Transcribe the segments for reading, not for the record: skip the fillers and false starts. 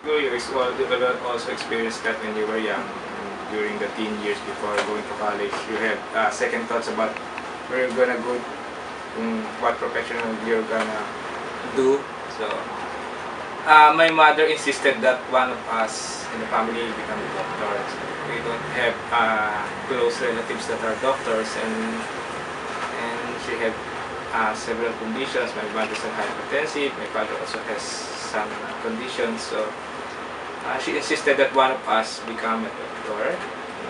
You also experienced that when you were young, during the teen years before going to college. You had second thoughts about where you're gonna go, what profession you're gonna do. So, my mother insisted that one of us in the family become a doctor. We don't have close relatives that are doctors, and she had several conditions. My mother is hypertensive. My father also has some conditions. So she insisted that one of us become a doctor.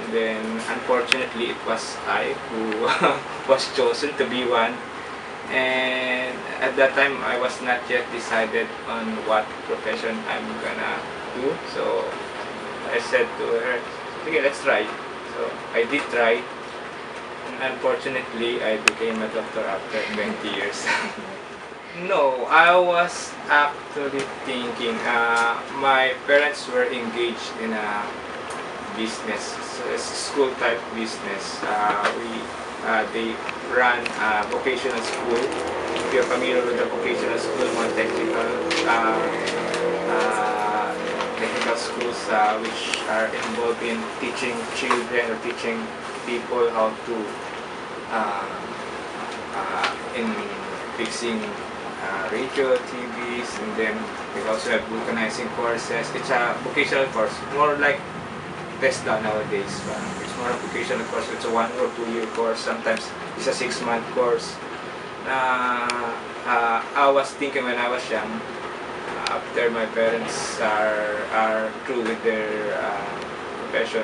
And then, unfortunately, it was I who was chosen to be one. And at that time, I was not yet decided on what profession I'm gonna do. So I said to her, "Okay, let's try." So I did try. And unfortunately, I became a doctor after 20 years. No, I was actually thinking, my parents were engaged in a business, so it's a school type business. They run a vocational school. If you're familiar with the vocational school, more technical schools which are involved in teaching children or teaching people how to in fixing radio, TVs, and then we also have vulcanizing courses. It's a vocational course, more like TESDA nowadays. It's more a vocational course. It's a 1 or 2 year course. Sometimes it's a 6 month course. I was thinking when I was young, after my parents are through with their profession,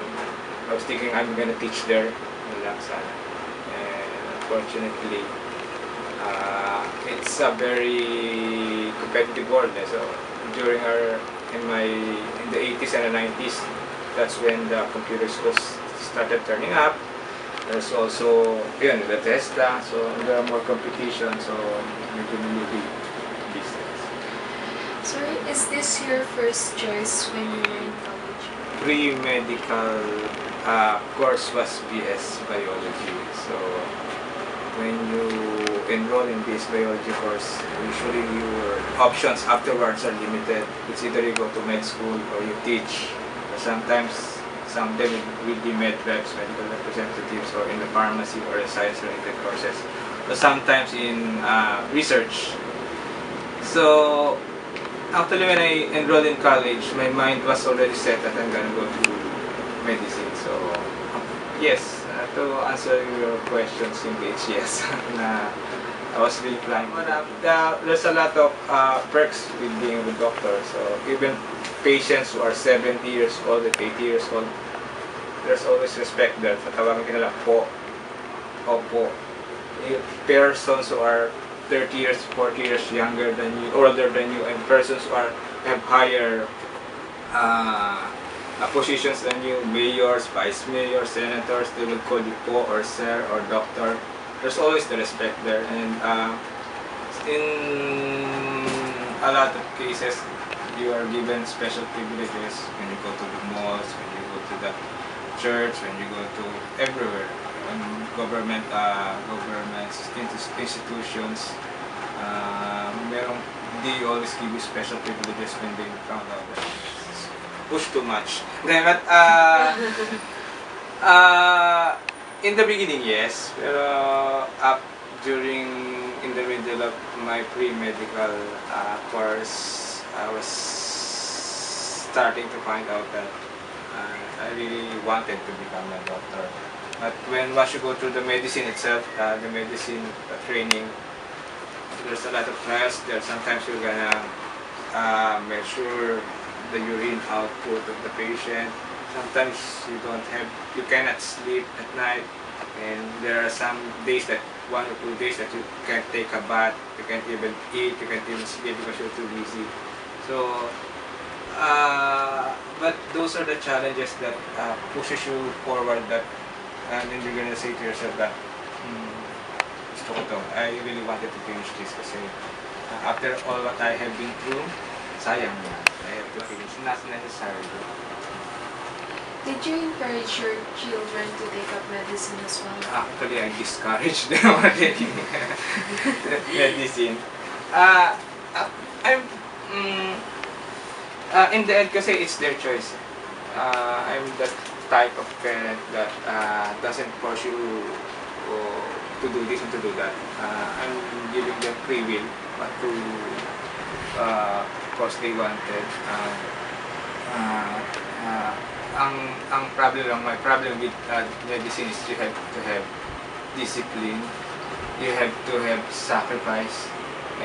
I was thinking I'm gonna teach there in Laksana. And unfortunately, it's a very competitive world. So during in the 80s and the 90s, that's when the computer schools started turning up. There's also the TESDA, so there are more competition. So you can really business. Sorry, is this your first choice when you were in college? Pre-medical course was BS Biology. So when you enroll in this biology course, usually your options afterwards are limited. It's either you go to med school or you teach. Or sometimes some of them will be med reps, medical representatives, or in the pharmacy or in science-related courses. Or sometimes in research. So actually when I enrolled in college, my mind was already set that I'm gonna go to medicine. So yes, to answer your question, simply it's yes. I was really planning. There's a lot of perks with being a doctor. So even patients who are 70 years old and 80 years old, there's always respect there. Patawagin ka nila po, opo. Persons who are 30 years, 40 years younger than you, older than you, and persons who have higher positions than you, mayors, vice mayors, senators, they will call you po or sir or doctor. There's always the respect there, and in a lot of cases, you are given special privileges when you go to the malls, when you go to the church, when you go to everywhere, government institutions. They always give you special privileges when they found out that push too much. But in the beginning, yes, pero in the middle of my pre-medical course, I was starting to find out that I really wanted to become a doctor. But once you go through the medicine itself, the medicine training, there's a lot of trials there. Sometimes you're gonna measure the urine output of the patient. Sometimes you cannot sleep at night, and there are some days that 1 or 2 days that you can't take a bath, you can't even eat, you can't even sleep because you're too busy. So, but those are the challenges that pushes you forward. And then you're gonna say to yourself that, gusto ko to. I really wanted to finish this kasi after all what I have been through, sayang na. I have to finish. Not necessary. Did you encourage your children to take up medicine as well? Actually, I discourage them on taking medicine. I'm In the end kasi it's their choice. I'm the type of parent that doesn't force you to do this and to do that. I'm giving them free will what to cause they wanted. Uh, uh, ang problem lang, my problem with medicine is you have to have discipline, you have to have sacrifice,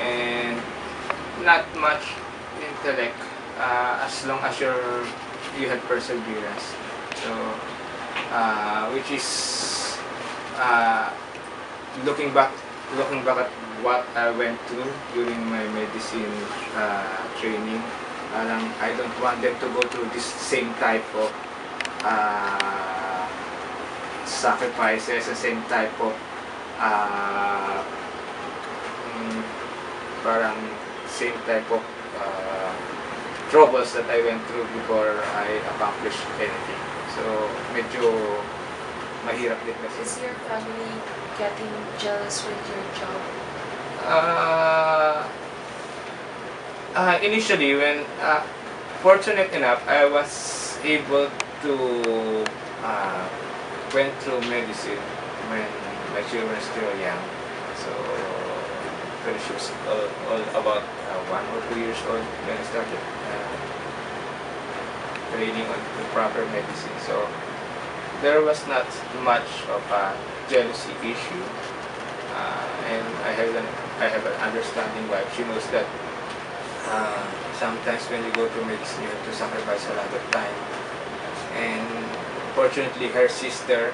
and not much intellect as long as you have perseverance. So, which is looking back at what I went through during my medicine training. I don't want them to go through this same type of sacrifices, the same type of parang same type of troubles that I went through before I accomplished anything. So, medyo mahirap din kasi. Is your family getting jealous with your job? Initially, when fortunate enough, I was able to went through medicine when my children were still young. So, when she was all about 1 or 2 years old when I started training on the proper medicine. So, there was not much of a jealousy issue, and I have an understanding why. She knows that sometimes when you go to medicine, you have to sacrifice a lot of time. And fortunately, her sister,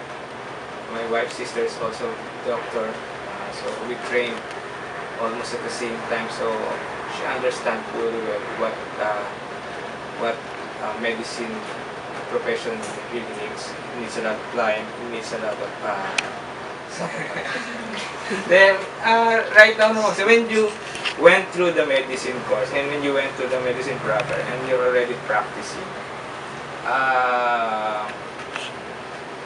my wife's sister, is also a doctor, so we train almost at the same time. So she understands very well what medicine profession really needs. It needs a lot of time. It needs a lot of sacrifice. Then right now, no, so when you went through the medicine course and when you went through the medicine proper and you're already practicing,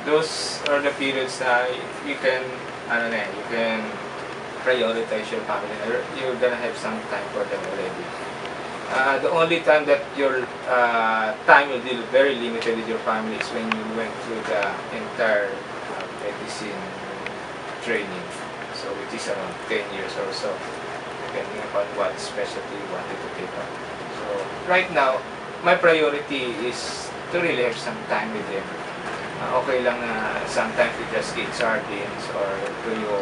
those are the periods that you can, you can prioritize your family. You're gonna have some time for them already. The only time that your time will be very limited with your family is when you went through the entire medicine training, so which is around 10 years or so, depending upon what specialty you wanted to take up. So right now, my priority is to really have some time with them. Okay lang na sometimes we just eat sardines or tuyo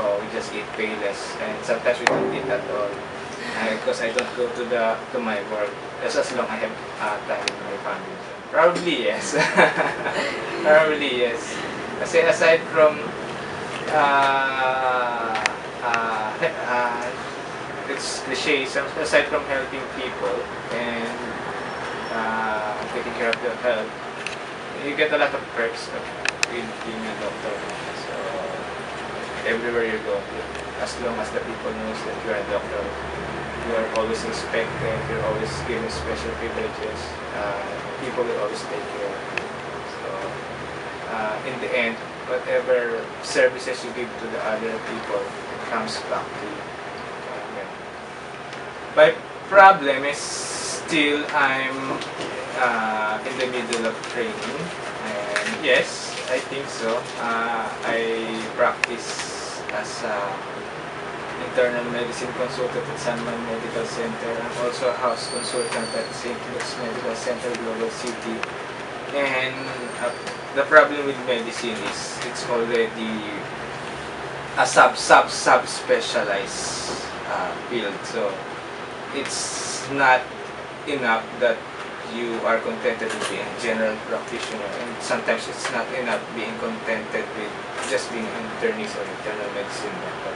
or we just eat payless, and sometimes we don't eat at all because I don't go to my work as long I have time with my family. Probably yes. Probably yes. Kasi aside from it's cliche, aside from helping people and taking care of their health, you get a lot of perks of being a doctor. So everywhere you go, as long as the people knows that you are a doctor, you are always respected, you're always given special privileges, people will always take care of you. So in the end, whatever services you give to the other people comes back to you. My problem is still I'm in the middle of training, and yes, I think so. I practice as internal medicine consultant at San Juan Medical Center. I'm also a house consultant at St. Luke's Medical Center, Global City. And the problem with medicine is it's already a sub-specialized field. So it's not enough that you are contented with being a general practitioner, and sometimes it's not enough being contented with just being an internist or internal medicine doctor.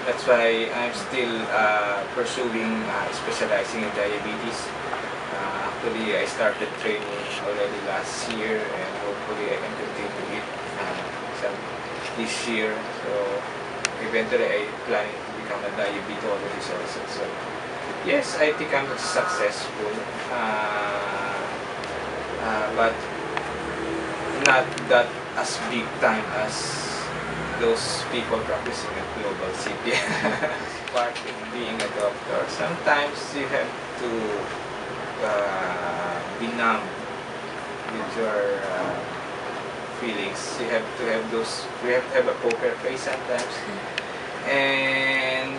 That's why I'm still pursuing specializing in diabetes. Actually, I started training already last year, and hopefully I can continue it this year. So eventually I plan to become a diabetologist also. So yes, I think I'm successful, but not that as big time as those people practicing at Global City. Part in being a doctor, sometimes you have to be numb with your feelings. You have to have those. You have to have a poker face sometimes, and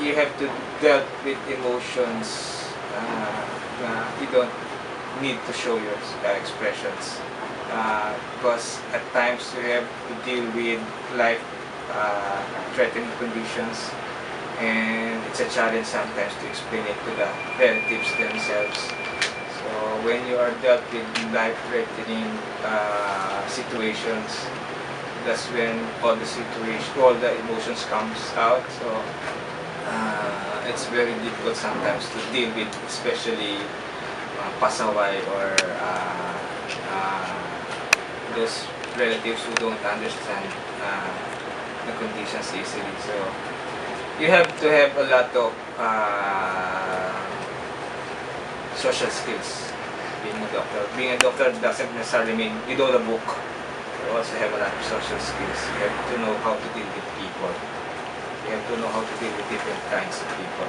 you have to deal with emotions. You don't need to show your expressions, because at times you have to deal with life threatening conditions, and it's a challenge sometimes to explain it to the relatives themselves. So when you are dealt with life-threatening situations, that's when all the emotions comes out. So it's very difficult sometimes to deal with, especially pasaway or those relatives who don't understand the conditions easily. So you have to have a lot of social skills being a doctor. Being a doctor doesn't necessarily mean you know the book. You also have a lot of social skills. You have to know how to deal with people. You have to know how to deal with different kinds of people.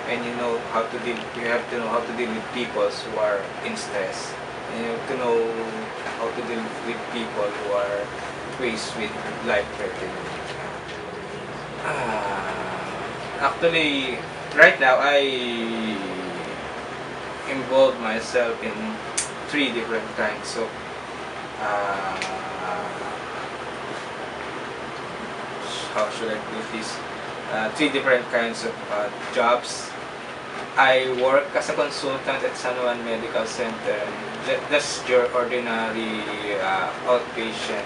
And you have to know how to deal with people who are in stress. And you have to know how to deal with people who are faced with life-threatening. Actually, right now I involve myself in 3 different kinds of how should I put this? 3 different kinds of jobs. I work as a consultant at San Juan Medical Center. That's your ordinary outpatient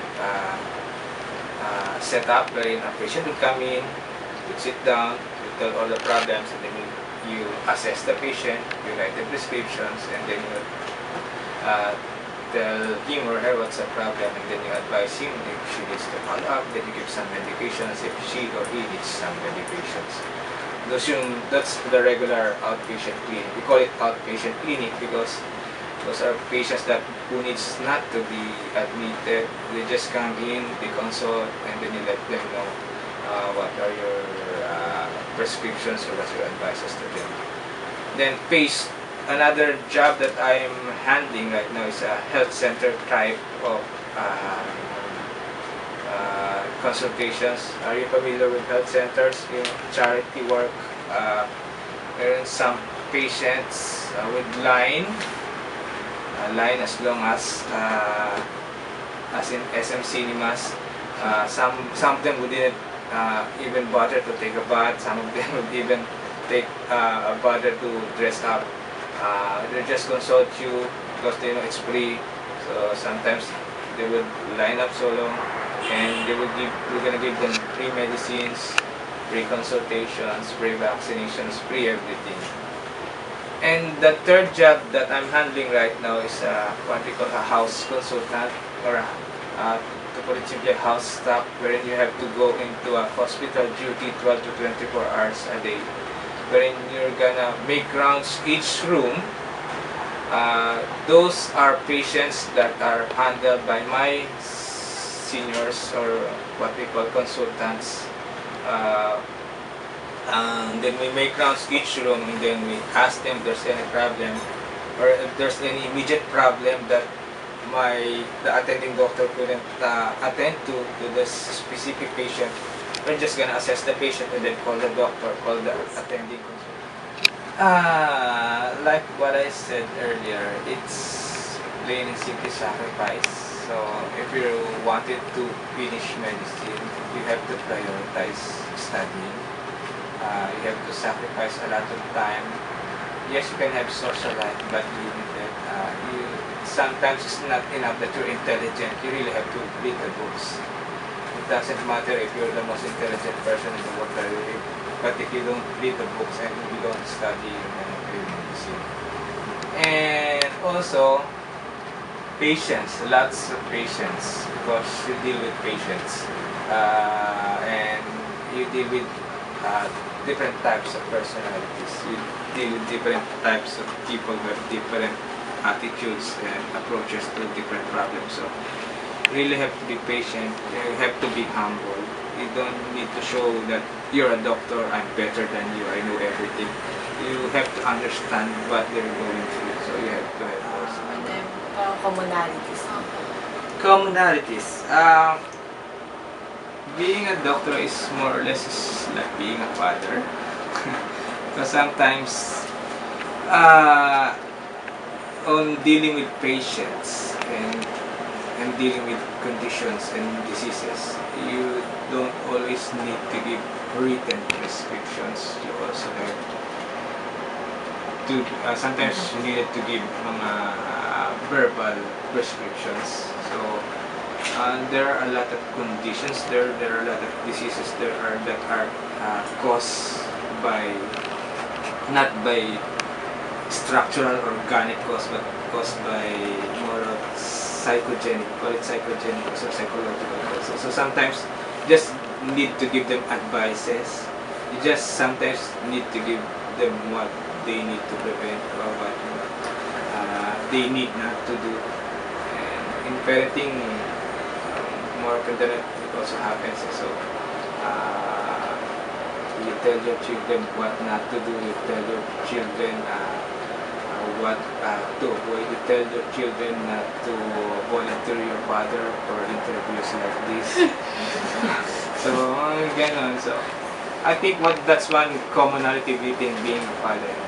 setup, wherein a patient will come in, you sit down, you tell all the problems, and then you assess the patient, you write the prescriptions, and then you tell him or her what's the problem, and then you advise him if she needs to follow up, then you give some medications if she or he needs some medications. That's the regular outpatient clinic. We call it outpatient clinic because those are patients who needs not to be admitted. They just come in, they consult, and then you let them know what are your prescriptions or what your advices to them. Then another job that I'm handling right now is a health center type of consultations. Are you familiar with health centers? Charity work. There are some patients with line as long as in SM Cinemas. Some of them would didn't even bother to take a bath. Some of them would even take a bother to dress up. They just consult you because they know it's free. So sometimes they would line up so long, and we're gonna give them free medicines, free consultations, free vaccinations, free everything. And the third job that I'm handling right now is what we call a house consultant, or to put it simply, a house staff, wherein you have to go into a hospital duty 12 to 24 hours a day, wherein you're gonna make rounds each room. Those are patients that are handled by my seniors, or what we call consultants. And then we make rounds each room, and then we ask them if there's any problem, or if there's any immediate problem that the attending doctor couldn't attend to this specific patient. We're just gonna assess the patient and then call the doctor, call the attending consultant. Like what I said earlier, it's plain and simply sacrifice. So if you wanted to finish medicine, you have to prioritize studying. You have to sacrifice a lot of time. Yes, you can have social life, but limited. Sometimes it's not enough that you're intelligent. You really have to read the books. It doesn't matter if you're the most intelligent person in the world, but if you don't read the books and if you don't study, you're not really medicine. And also, patience, lots of patience, because you deal with patients, and you deal with different types of personalities. You deal with different types of people with different attitudes and approaches to different problems. So you really have to be patient. You have to be humble. You don't need to show that you're a doctor, I'm better than you, I know everything. You have to understand what they're going through. So you have to help also. And then, Parang commonalities. Commonalities. Being a doctor is more or less is like being a father. Because sometimes on dealing with patients and dealing with conditions and diseases, you don't always need to give written prescriptions. You also have to sometimes you needed to give mga verbal prescriptions. So there are a lot of conditions. There are a lot of diseases that are caused by not by structural organic cause, but caused by more of psychogenic, call it psychogenic or psychological causes. So sometimes just need to give them advices. You just sometimes need to give them what they need to prevent or what they need not to do. And in parenting, more often than not, it also happens. So you tell your children what not to do. You tell your children what to avoid. You tell your children not to volunteer your father for interviews like this. So ganon. So I think that's one commonality between being a father and